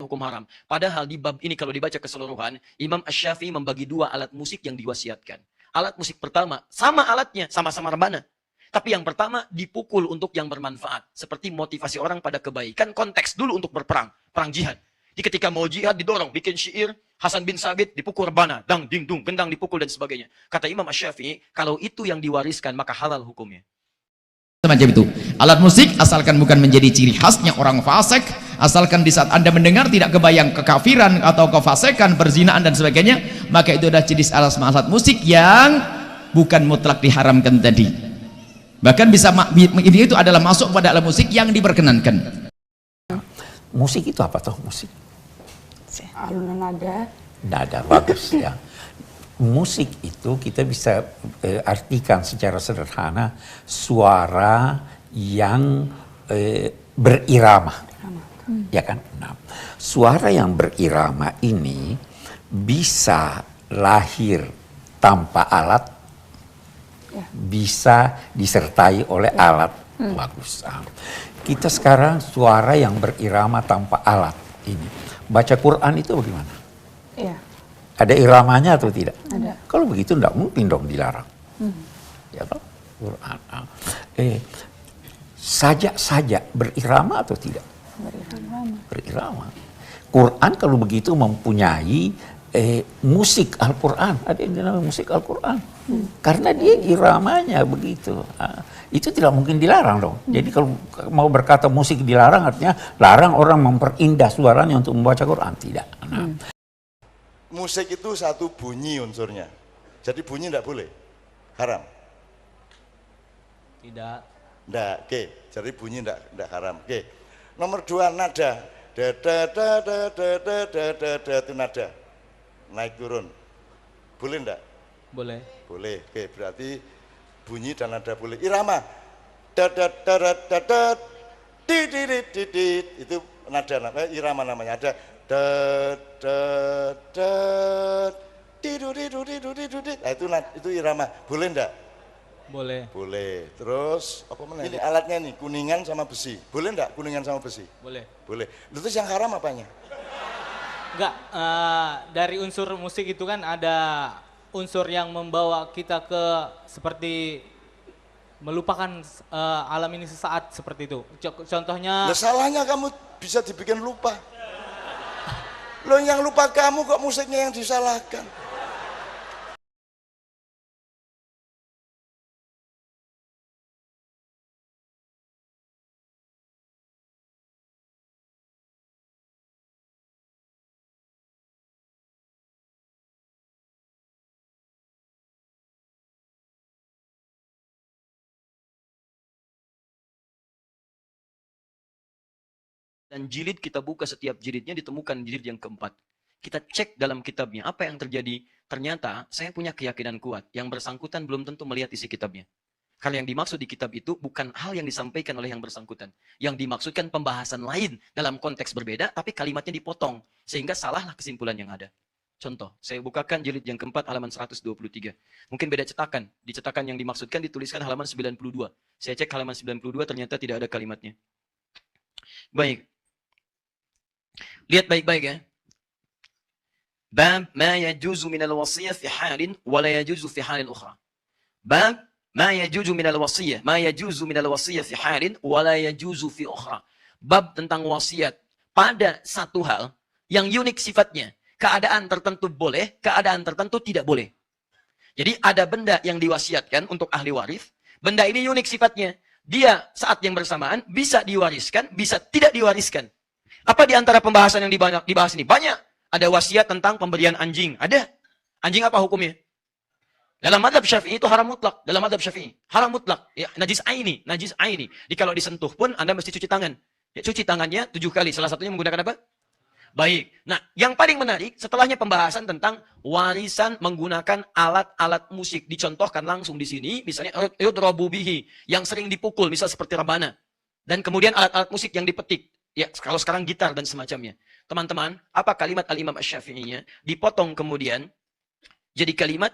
hukum haram. Padahal di bab ini kalau dibaca keseluruhan, Imam Asy-Syafi'i membagi dua alat musik yang diwasiatkan. Alat musik pertama, sama alatnya, sama-sama rebana. Tapi yang pertama dipukul untuk yang bermanfaat. Seperti motivasi orang pada kebaikan, konteks dulu untuk berperang, perang jihad. Jadi ketika mau jihad didorong, bikin syair, Hasan bin Sabit dipukul rebana, dang, ding, dung, gendang dipukul dan sebagainya. Kata Imam Asy-Syafi'i, kalau itu yang diwariskan maka halal hukumnya. Semacam itu. Alat musik asalkan bukan menjadi ciri khasnya orang fasik, asalkan di saat Anda mendengar tidak kebayang kekafiran atau kefasikan, perzinaan dan sebagainya, maka itu adalah jenis alat musik yang bukan mutlak diharamkan tadi. Bahkan bisa ini itu adalah masuk pada alat musik yang diperkenankan. Musik itu apa toh musik? Alunan nada. Nada, bagus ya. Musik itu kita bisa artikan secara sederhana suara yang berirama. Ya kan? Nah, suara yang berirama ini bisa lahir tanpa alat, bisa disertai oleh alat. Bagus. Kita sekarang suara yang berirama tanpa alat ini. Baca Quran itu bagaimana? Iya. Ada iramanya atau tidak? Ada. Kalau begitu tidak mungkin dong dilarang. Ya kan? Quran. Sajak berirama atau tidak? Berirama. Quran kalau begitu mempunyai musik Al-Quran, ada yang dinamakan musik Al-Quran, karena dia iramanya begitu. Itu tidak mungkin dilarang dong. Jadi kalau mau berkata musik dilarang, artinya larang orang memperindah suaranya untuk membaca Quran, tidak. Nah. Musik itu satu bunyi unsurnya, jadi bunyi tidak boleh, haram. Tidak. Tidak, oke. Jadi bunyi tidak haram. Oke. Nomor dua, nada, da itu nada. Naik turun, boleh enggak? Boleh. Boleh. Oke, berarti bunyi dan nada boleh. Irama, itu nada, irama namanya. Ada nah, itu irama, boleh enggak? Boleh. Boleh. Terus apa mana? Ini alatnya nih, kuningan sama besi. Boleh enggak kuningan sama besi? Boleh. Boleh. Terus yang haram apanya? Enggak, dari unsur musik itu kan ada unsur yang membawa kita ke seperti melupakan alam ini sesaat seperti itu. Contohnya. Nah, salahnya kamu bisa dibikin lupa. Loh, yang lupa kamu kok musiknya yang disalahkan. Dan jilid kita buka, setiap jilidnya ditemukan jilid yang keempat. Kita cek dalam kitabnya, apa yang terjadi? Ternyata saya punya keyakinan kuat, yang bersangkutan belum tentu melihat isi kitabnya. Karena yang dimaksud di kitab itu bukan hal yang disampaikan oleh yang bersangkutan. Yang dimaksudkan pembahasan lain dalam konteks berbeda, tapi kalimatnya dipotong. Sehingga salahlah kesimpulan yang ada. Contoh, saya bukakan jilid yang keempat halaman 123. Mungkin beda cetakan. Di cetakan yang dimaksudkan dituliskan halaman 92. Saya cek halaman 92, ternyata tidak ada kalimatnya. Baik. Lihat baik-baik ya. Bab ma yajuzu minal wasiyah fi halin wa la yajuzu fi halin ukhra. Bab ma yajuzu minal wasiyah, ma yajuzu minal wasiyah fi halin wa la yajuzu fi ukhra. Bab tentang wasiat pada satu hal yang unik sifatnya. Keadaan tertentu boleh, keadaan tertentu tidak boleh. Jadi ada benda yang diwasiatkan untuk ahli waris. Benda ini unik sifatnya. Dia saat yang bersamaan bisa diwariskan, bisa tidak diwariskan. Apa di antara pembahasan yang dibahas ini? Banyak. Ada wasiat tentang pemberian anjing. Ada. Anjing apa hukumnya? Dalam mazhab Syafi'i itu haram mutlak. Dalam mazhab Syafi'i haram mutlak. Ya, najis aini, najis aini. Jadi kalau disentuh pun Anda mesti cuci tangan. Ya, cuci tangannya 7 kali. Salah satunya menggunakan apa? Baik. Nah, yang paling menarik setelahnya pembahasan tentang warisan menggunakan alat-alat musik. Dicontohkan langsung di sini, misalnya yudrabu bihi, yang sering dipukul, misal seperti rebana. Dan kemudian alat-alat musik yang dipetik. Ya, kalau sekarang gitar dan semacamnya. Teman-teman, apa kalimat Al-Imam Asy-Syafi'inya? Dipotong kemudian jadi kalimat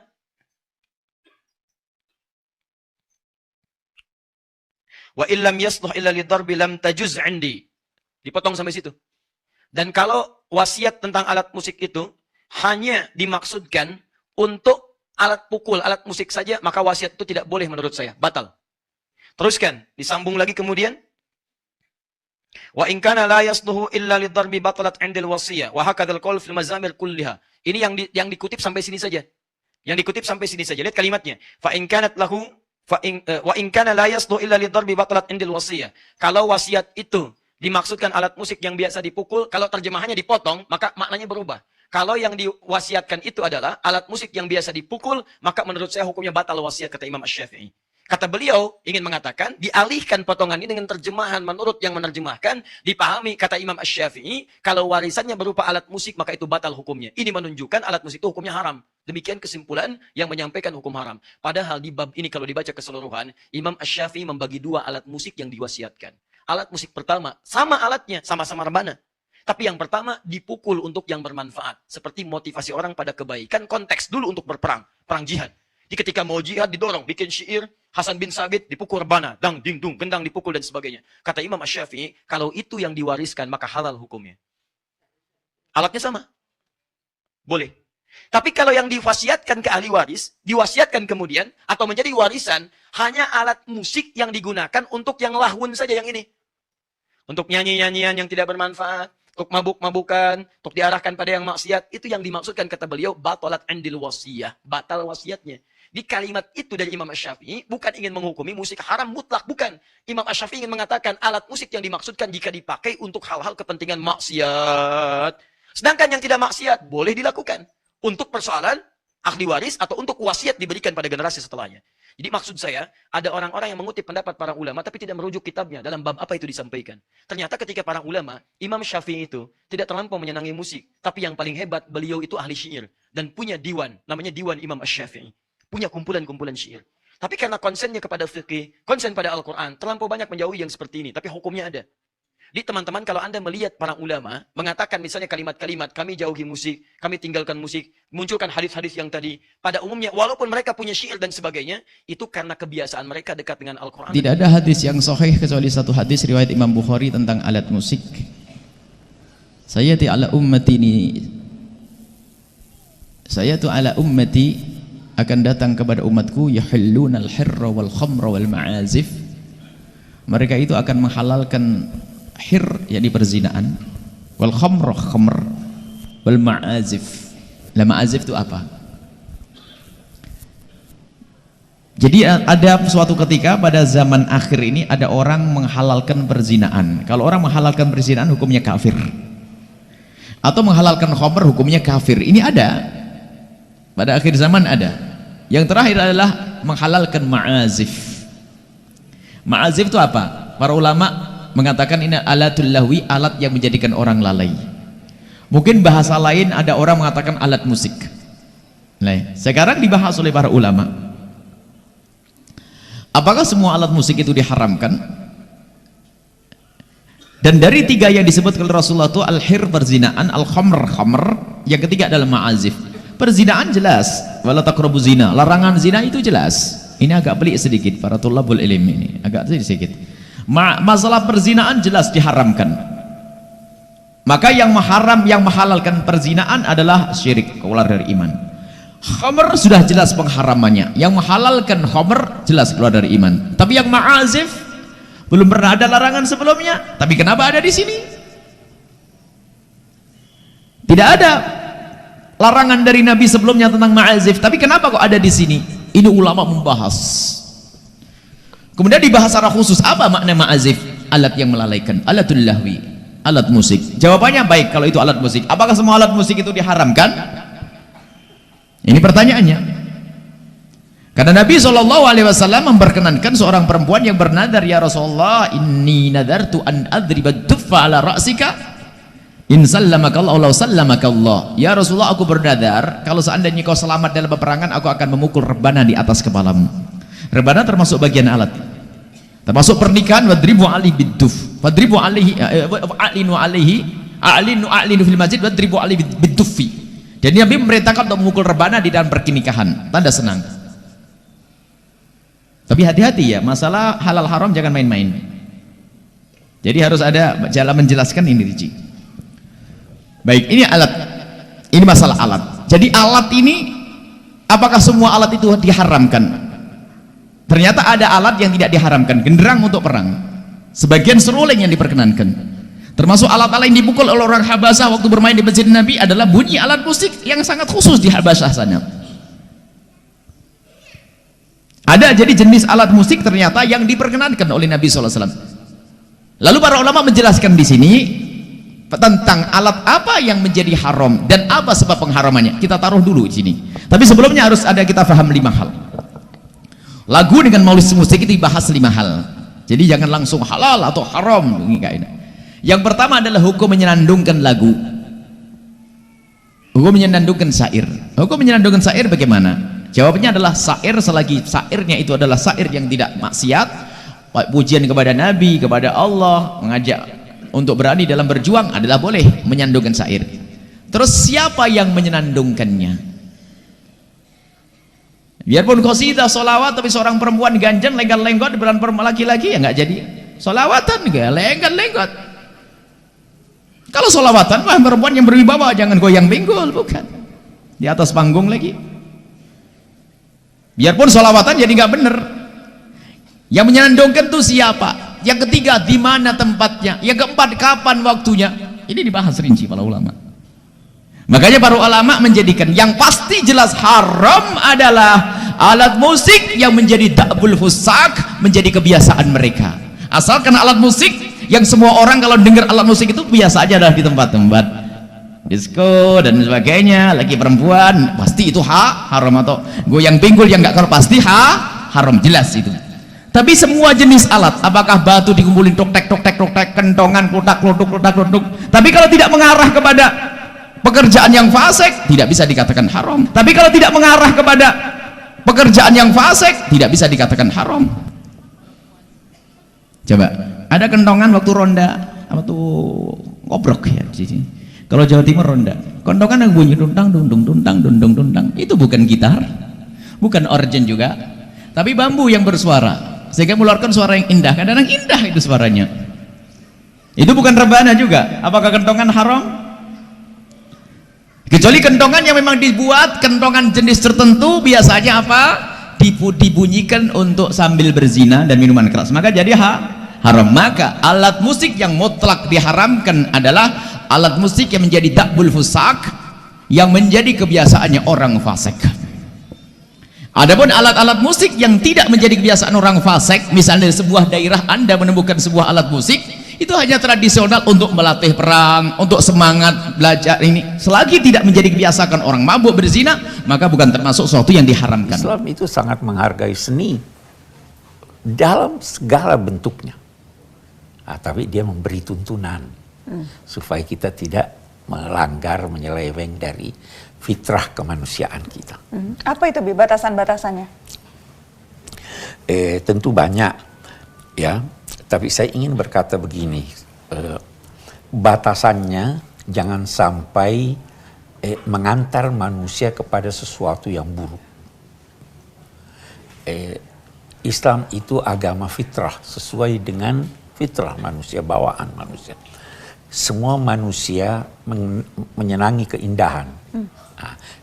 wa illam yasluh illa lidarbi lam tajuz 'indi. Dipotong sampai situ. Dan kalau wasiat tentang alat musik itu hanya dimaksudkan untuk alat pukul, alat musik saja, maka wasiat itu tidak boleh menurut saya, batal. Teruskan, disambung lagi kemudian. Wa in kana la yasluhu illa lidarbi batalat 'indal wasiyah wa hakadzal qaul fil mazamir kulliha. Ini yang dikutip sampai sini saja. Yang dikutip sampai sini saja. Lihat kalimatnya. Fa in kanat lahu wa in kana la yasluhu illa lidarbi batalat 'indal wasiyah. Kalau wasiat itu dimaksudkan alat musik yang biasa dipukul, kalau terjemahannya dipotong, maka maknanya berubah. Kalau yang diwasiatkan itu adalah alat musik yang biasa dipukul, maka menurut saya hukumnya batal wasiat, kata Imam Asy-Syafi'i. Kata beliau ingin mengatakan, dialihkan potongan ini dengan terjemahan menurut yang menerjemahkan, dipahami kata Imam Asy-Syafi'i, kalau warisannya berupa alat musik maka itu batal hukumnya. Ini menunjukkan alat musik itu hukumnya haram. Demikian kesimpulan yang menyampaikan hukum haram. Padahal di bab ini kalau dibaca keseluruhan, Imam Asy-Syafi'i membagi dua alat musik yang diwasiatkan. Alat musik pertama, sama alatnya, sama-sama rebana. Tapi yang pertama dipukul untuk yang bermanfaat. Seperti motivasi orang pada kebaikan, konteks dulu untuk berperang, perang jihad. Jadi ketika mau jihad didorong, bikin syair, Hasan bin Sabit dipukul rebana, dang, ding, dung, gendang dipukul dan sebagainya. Kata Imam Asy-Syafi'i, kalau itu yang diwariskan maka halal hukumnya. Alatnya sama. Boleh. Tapi kalau yang diwasiatkan ke ahli waris, diwasiatkan kemudian, atau menjadi warisan, hanya alat musik yang digunakan untuk yang lahun saja yang ini. Untuk nyanyi-nyanyian yang tidak bermanfaat, untuk mabuk-mabukan, untuk diarahkan pada yang maksiat, itu yang dimaksudkan kata beliau, batalat 'indil wasiyah, batal wasiatnya. Di kalimat itu dari Imam Asy-Syafi'i bukan ingin menghukumi musik haram mutlak, bukan. Imam Asy-Syafi'i ingin mengatakan alat musik yang dimaksudkan jika dipakai untuk hal-hal kepentingan maksiat. Sedangkan yang tidak maksiat boleh dilakukan untuk persoalan ahli waris atau untuk wasiat diberikan pada generasi setelahnya. Jadi maksud saya, ada orang-orang yang mengutip pendapat para ulama tapi tidak merujuk kitabnya dalam bab apa itu disampaikan. Ternyata ketika para ulama, Imam Syafi'i itu tidak terlampau menyenangi musik, tapi yang paling hebat beliau itu ahli syair dan punya diwan, namanya Diwan Imam Asy-Syafi'i. Punya kumpulan-kumpulan syair. Tapi karena konsennya kepada fikih, konsen pada Al-Quran, terlampau banyak menjauhi yang seperti ini. Tapi hukumnya ada. Jadi teman-teman, kalau Anda melihat para ulama mengatakan misalnya kalimat-kalimat, kami jauhi musik, kami tinggalkan musik, munculkan hadis-hadis yang tadi, pada umumnya walaupun mereka punya syair dan sebagainya, itu karena kebiasaan mereka dekat dengan Al-Quran. Tidak ada hadis yang sahih kecuali satu hadis riwayat Imam Bukhari tentang alat musik. Saya ala ummati akan datang kepada umatku yahillunal hirra wal khamra wal ma'azif. Mereka itu akan menghalalkan hir, yakni perzinaan, wal khamr, wal ma'azif. Lah ma'azif itu apa? Jadi ada suatu ketika pada zaman akhir ini ada orang menghalalkan perzinaan. Kalau orang menghalalkan perzinaan hukumnya kafir. Atau menghalalkan khamr hukumnya kafir. Ini ada. Pada akhir zaman ada. Yang terakhir adalah menghalalkan ma'azif. Ma'azif itu apa? Para ulama mengatakan ini alatul lahwi, alat yang menjadikan orang lalai. Mungkin bahasa lain ada orang mengatakan alat musik. Nah, sekarang dibahas oleh para ulama. Apakah semua alat musik itu diharamkan? Dan dari tiga yang disebutkan Rasulullah itu al-hir perzinaan, al-khamr yang ketiga adalah ma'azif. Perzinaan jelas, wala taqrabu zina. Larangan zina itu jelas. Ini agak pelik sedikit para thalabul ilm ini, agak sedikit. Masalah perzinaan jelas diharamkan. Maka yang menghalalkan perzinaan adalah syirik, keluar dari iman. Khamr sudah jelas pengharamannya. Yang menghalalkan khamr jelas keluar dari iman. Tapi yang ma'azif belum pernah ada larangan sebelumnya. Tapi kenapa ada di sini? Tidak ada larangan dari Nabi sebelumnya tentang ma'azif, tapi kenapa kok ada di sini? Ini ulama membahas. Kemudian dibahas secara khusus, apa makna ma'azif? Alat yang melalaikan, alatul lahwi, alat musik. Jawabannya baik kalau itu alat musik. Apakah semua alat musik itu diharamkan? Ini pertanyaannya. Karena Nabi SAW memperkenankan seorang perempuan yang bernadar, ya Rasulullah, inni nadartu an adriba duffa ala ra'sika in sallamakallah Allah sallamakallah. Ya Rasulullah, aku bernadar kalau seandainya kau selamat dalam peperangan, aku akan memukul rebana di atas kepalamu. Rebana termasuk bagian alat, termasuk pernikahan. Wadribu alaihi biduf, wadribu alaihi a'linu fil masjid wadribu alaihi bidufi. Jadi Nabi memerintahkan untuk memukul rebana di dalam pernikahan, tanda senang. Tapi hati-hati ya, masalah halal haram jangan main-main. Jadi harus ada jalan menjelaskan ini, Riji. Baik, ini alat. Ini masalah alat. Jadi alat ini, apakah semua alat itu diharamkan? Ternyata ada alat yang tidak diharamkan. Genderang untuk perang, sebagian seruling yang diperkenankan. Termasuk alat-alat yang dipukul oleh orang Habasyah waktu bermain di masjid Nabi adalah bunyi alat musik yang sangat khusus di Habasyah sana. Ada jadi jenis alat musik ternyata yang diperkenankan oleh Nabi SAW. Lalu para ulama menjelaskan di sini tentang alat apa yang menjadi haram dan apa sebab pengharamannya. Kita taruh dulu di sini. Tapi sebelumnya harus ada kita paham 5 hal. Lagu dengan musik itu dibahas 5 hal. Jadi jangan langsung halal atau haram. Yang pertama adalah hukum menyenandungkan lagu. Hukum menyenandungkan syair. Hukum menyenandungkan syair bagaimana? Jawabnya adalah syair selagi syairnya itu adalah syair yang tidak maksiat, pujian kepada Nabi, kepada Allah, mengajak untuk berani dalam berjuang adalah boleh menyandungkan syair. Terus siapa yang menyenandungkannya? Biarpun qasidah solawat tapi seorang perempuan ganjen lenggot-lenggot di depan laki-laki ya nggak jadi solawatan, nggak lenggot-lenggot. Kalau solawatan mah perempuan yang berwibawa, jangan goyang benggol, bukan di atas panggung lagi. Biarpun solawatan jadi nggak bener. Yang menyenandungkan itu siapa? Yang ketiga, di mana tempatnya? Yang keempat, kapan waktunya? Ini dibahas rinci para ulama. Makanya para ulama menjadikan yang pasti jelas haram adalah alat musik yang menjadi da'bul fusak, menjadi kebiasaan mereka. Asalkan alat musik yang semua orang kalau dengar alat musik itu biasa aja dah di tempat-tempat disco dan sebagainya, lagi perempuan pasti itu haram, atau goyang pinggul yang nggak kalau pasti haram, jelas itu. Tapi semua jenis alat, apakah batu dikumpulin tok tek, kentongan klotak klotuk, tapi kalau tidak mengarah kepada pekerjaan yang fasik tidak bisa dikatakan haram. Tapi kalau tidak mengarah kepada pekerjaan yang fasik tidak bisa dikatakan haram. Coba ada kentongan waktu ronda apa tuh ngobrok ya di sini. Kalau Jawa Timur ronda, kentongan yang bunyi dundang itu bukan gitar, bukan organ juga, tapi bambu yang bersuara sehingga mengeluarkan suara yang indah. Kadang-kadang indah itu suaranya. Itu bukan rebana juga. Apakah kentongan haram? Kecuali kentongan yang memang dibuat kentongan jenis tertentu, biasanya apa? Dibunyikan untuk sambil berzina dan minuman keras, maka jadi haram. Maka alat musik yang mutlak diharamkan adalah alat musik yang menjadi da'bul fusak, yang menjadi kebiasaannya orang fasik. Adapun alat-alat musik yang tidak menjadi kebiasaan orang fasik, misalnya di sebuah daerah Anda menemukan sebuah alat musik itu hanya tradisional untuk melatih perang, untuk semangat belajar ini, selagi tidak menjadi kebiasaan orang mabuk berzina, maka bukan termasuk sesuatu yang diharamkan. Islam itu sangat menghargai seni dalam segala bentuknya. Tapi dia memberi tuntunan supaya kita tidak melanggar, menyeleweng dari fitrah kemanusiaan kita. Apa itu Bi, batasan-batasannya? Tentu banyak ya, tapi saya ingin berkata begini, batasannya jangan sampai mengantar manusia kepada sesuatu yang buruk. Islam itu agama fitrah, sesuai dengan fitrah manusia, bawaan manusia. Semua manusia menyenangi keindahan,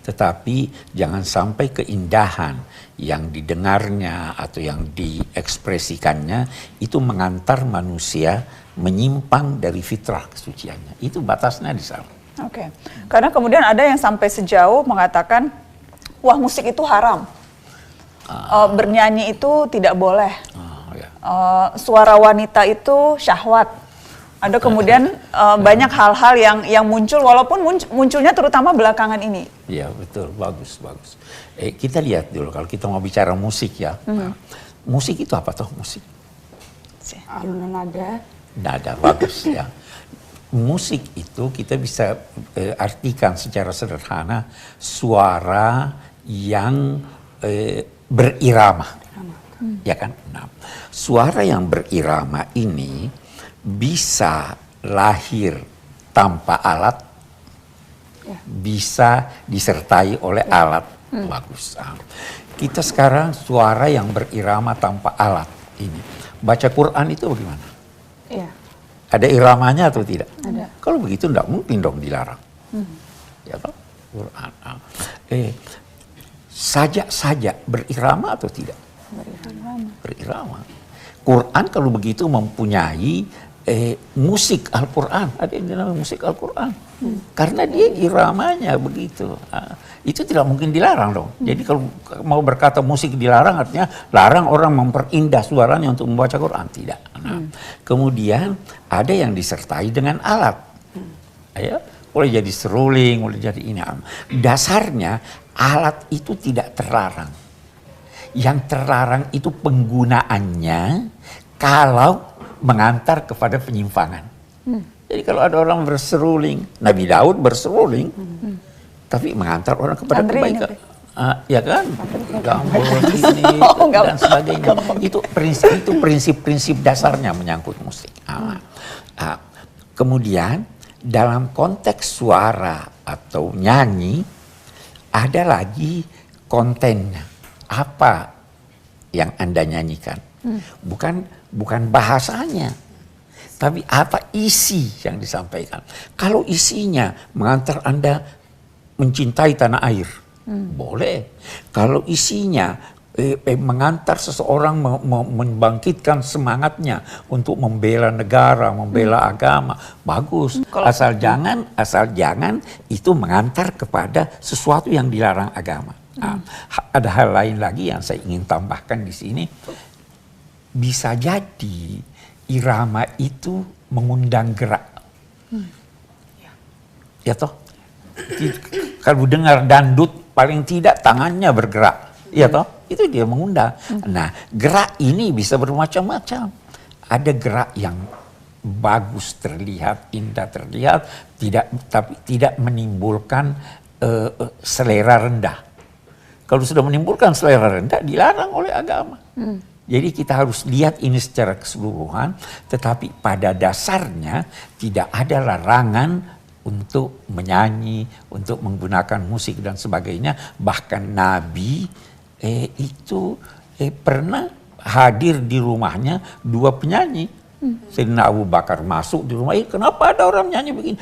tetapi jangan sampai keindahan yang didengarnya atau yang diekspresikannya itu mengantar manusia menyimpang dari fitrah kesuciannya. Itu batasnya di sana. Oke. Karena kemudian ada yang sampai sejauh mengatakan, wah musik itu haram, bernyanyi itu tidak boleh, suara wanita itu syahwat. Ada kemudian banyak hal-hal yang muncul, walaupun munculnya terutama belakangan ini. Iya betul, bagus. Kita lihat dulu kalau kita mau bicara musik ya. Musik itu apa toh musik? Alunan Nada, bagus ya. Musik itu kita bisa artikan secara sederhana suara yang berirama. Ya kan? Nah, suara yang berirama ini bisa lahir tanpa alat, bisa disertai oleh alat. Bagus. Kita sekarang suara yang berirama tanpa alat ini. Baca Quran itu bagaimana? Iya. Ada iramanya atau tidak? Ada. Kalau begitu tidak mungkin dong dilarang. Ya kan? Quran. Sajak berirama atau tidak? Berirama. Quran kalau begitu mempunyai musik Al-Quran. Ada yang dinamakan musik Al-Quran. Karena dia iramanya begitu. Itu tidak mungkin dilarang dong. Jadi kalau mau berkata musik dilarang artinya larang orang memperindah suaranya untuk membaca Quran. Tidak. Nah, kemudian ada yang disertai dengan alat. Ya, boleh jadi seruling, boleh jadi ini. Dasarnya alat itu tidak terlarang. Yang terlarang itu penggunaannya kalau mengantar kepada penyimpangan. Jadi kalau ada orang berseruling, Nabi Daud berseruling, tapi mengantar orang kepada kebaikan. Ya kan? Gambol ini dan sebagainya. Itu prinsip-prinsip dasarnya menyangkut musik. Kemudian dalam konteks suara atau nyanyi ada lagi kontennya. Apa yang Anda nyanyikan? Bukan bahasanya, tapi apa isi yang disampaikan. Kalau isinya mengantar Anda mencintai tanah air, boleh. Kalau isinya mengantar seseorang membangkitkan semangatnya untuk membela negara, membela agama, bagus. Asal jangan itu mengantar kepada sesuatu yang dilarang agama. Ada hal lain lagi yang saya ingin tambahkan di sini. Bisa jadi irama itu mengundang gerak. Ya toh? Kalau dengar dandut paling tidak tangannya bergerak. Ya toh? Itu dia mengundang. Nah, gerak ini bisa bermacam-macam. Ada gerak yang bagus terlihat, indah terlihat, tapi tidak menimbulkan selera rendah. Kalau sudah menimbulkan selera rendah, dilarang oleh agama. Jadi kita harus lihat ini secara keseluruhan, tetapi pada dasarnya tidak ada larangan untuk menyanyi, untuk menggunakan musik dan sebagainya. Bahkan Nabi itu pernah hadir di rumahnya 2 penyanyi. Sayyidina Abu Bakar masuk di rumah, kenapa ada orang nyanyi begini?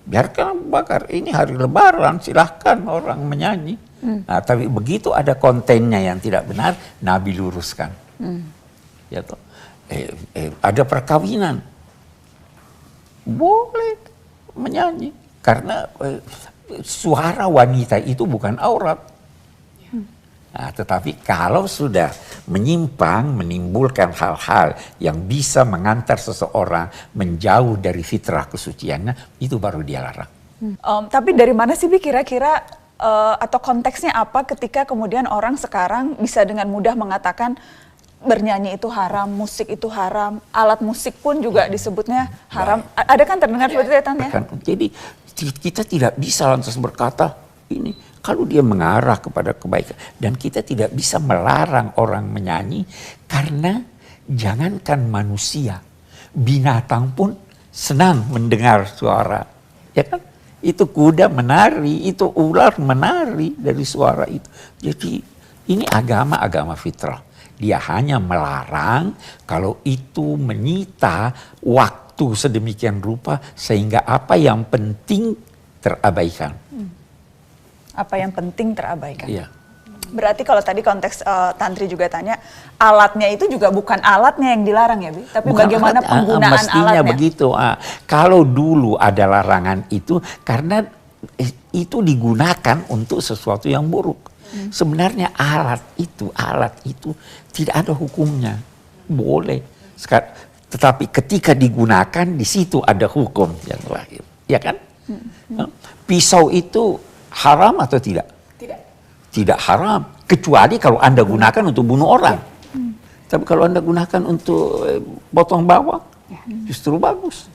Biarkan Abu Bakar, ini hari lebaran, silahkan orang menyanyi. Nah, tapi begitu ada kontennya yang tidak benar, Nabi luruskan. Ya toh. Ada perkawinan, boleh menyanyi karena suara wanita itu bukan aurat. Nah, tetapi kalau sudah menyimpang, menimbulkan hal-hal yang bisa mengantar seseorang menjauh dari fitrah kesuciannya, itu baru dia larang. Tapi dari mana sih Bi kira-kira atau konteksnya apa ketika kemudian orang sekarang bisa dengan mudah mengatakan bernyanyi itu haram, musik itu haram, alat musik pun juga disebutnya haram. Ada kan terdengar seperti itu ya Tan ya? Jadi kita tidak bisa lantas berkata ini kalau dia mengarah kepada kebaikan, dan kita tidak bisa melarang orang menyanyi karena jangankan manusia, binatang pun senang mendengar suara, ya kan? Itu kuda menari, itu ular menari dari suara itu. Jadi ini agama fitrah. Dia hanya melarang kalau itu menyita waktu sedemikian rupa sehingga apa yang penting terabaikan. Apa yang penting terabaikan. Iya. Berarti kalau tadi konteks Tantri juga tanya, alatnya itu juga bukan alatnya yang dilarang ya, Bi? Tapi bukan bagaimana penggunaan mestinya alatnya. Begitu. Kalau dulu ada larangan itu karena itu digunakan untuk sesuatu yang buruk. Sebenarnya alat itu tidak ada hukumnya, boleh. Tetapi ketika digunakan di situ ada hukum yang lahir, ya kan? Pisau itu haram atau tidak? Tidak haram, kecuali kalau Anda gunakan untuk bunuh orang. Tapi kalau Anda gunakan untuk potong bawang, justru bagus.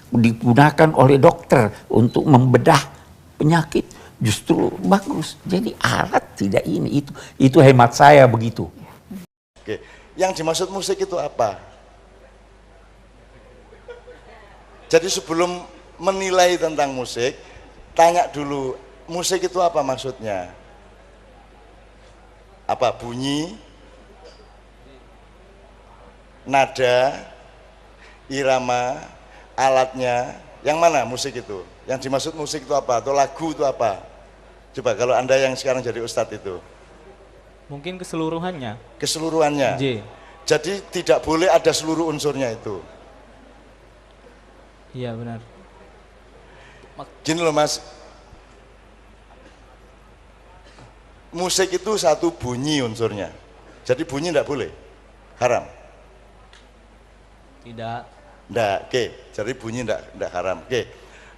Digunakan oleh dokter untuk membedah penyakit, justru bagus. Jadi alat tidak ini, itu hemat saya begitu. Oke, yang dimaksud musik itu apa? Jadi sebelum menilai tentang musik, tanya dulu, musik itu apa maksudnya? Apa bunyi, nada, irama, alatnya, Yang mana musik itu? Yang dimaksud musik itu apa? Atau lagu itu apa? Coba kalau Anda yang sekarang jadi ustadz itu. Mungkin keseluruhannya. Keseluruhannya. J. Jadi tidak boleh ada seluruh unsurnya itu. Iya benar. Gini loh Mas. Musik itu satu bunyi unsurnya. Jadi bunyi tidak boleh. Haram. Tidak. Nggak, oke. Jadi bunyi nggak haram. Oke.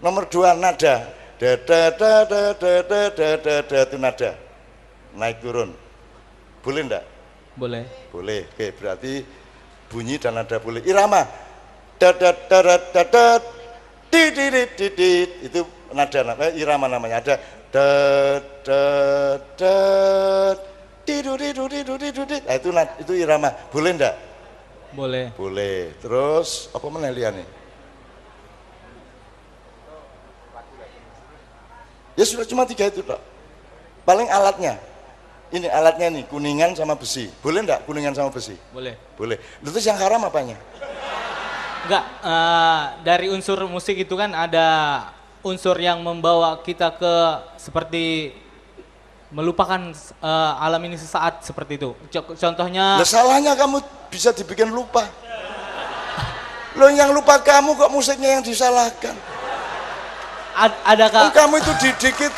Nomor 2 nada. Da da da da da da da da da itu nada. Naik turun. Boleh nggak? Boleh. Boleh. Oke, berarti bunyi dan nada boleh. Irama. Da da da da da da di di di di di itu nada irama namanya. Ada da da da di du di du di du di du di. Nah, itu irama. Boleh nggak? Boleh. Boleh. Terus apa mana liane? Ya sudah cuma 3 itu Pak. Paling alatnya. Ini alatnya nih, kuningan sama besi. Boleh enggak kuningan sama besi? Boleh. Boleh. Terus yang haram apanya? Enggak, dari unsur musik itu kan ada unsur yang membawa kita ke seperti melupakan alam ini sesaat seperti itu. Contohnya. Lah salahnya kamu bisa dibikin lupa. Loh yang lupa kamu kok musiknya yang disalahkan. Adakah kamu itu didikit.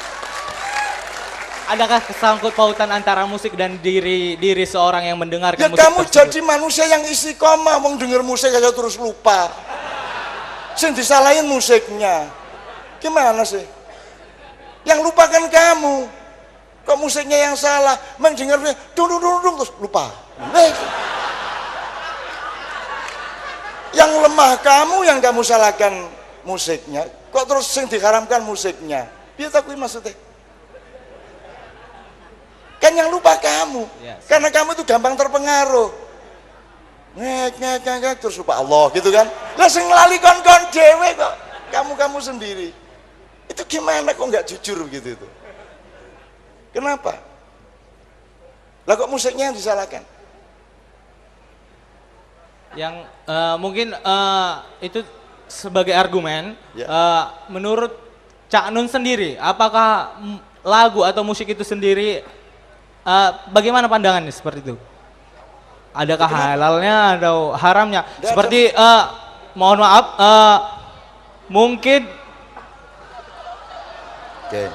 Adakah kesangkut pautan antara musik dan diri seorang yang mendengarkan ya musik kamu tersebut? jadi manusia yang istiqomah mau denger musik aja terus lupa. Sing disalahin musiknya. Gimana sih? Yang lupakan kamu. Kok musiknya yang salah? Mendengar dung terus lupa. Yang lemah kamu yang kamu salahkan musiknya. Kok terus sing diharamkan musiknya? Piye ta kuwi maksudnya? Kan yang lupa kamu. Yes. Karena kamu itu gampang terpengaruh. Ngek terus lupa Allah gitu kan. Lah sing lali kon-kon dhewe kok. Kamu sendiri. Itu gimana kok nggak jujur gitu itu? Kenapa? Lah kok musiknya yang disalahkan? Yang mungkin itu sebagai argumen, Ya. menurut Cak Nun sendiri, apakah lagu atau musik itu sendiri, bagaimana pandangannya seperti itu? Adakah halalnya atau haramnya? Seperti, mohon maaf, mungkin. Oke.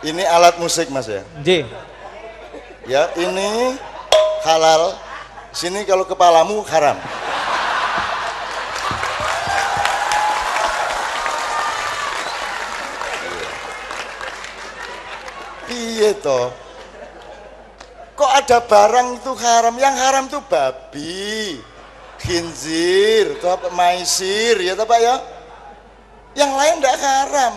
Ini alat musik Mas ya? J. Ya ini halal. Sini kalau kepalamu haram. Piye toh? Kok ada barang itu haram? Yang haram itu babi, khinzir, atau apa, maisir, ya toh Pak ya? Yang lain tidak haram.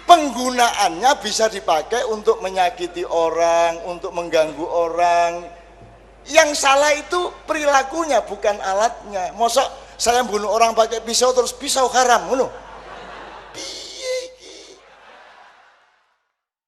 Penggunaannya bisa dipakai untuk menyakiti orang, untuk mengganggu orang. Yang salah itu perilakunya, bukan alatnya. Mosok saya bunuh orang pakai pisau terus pisau haram, ngono.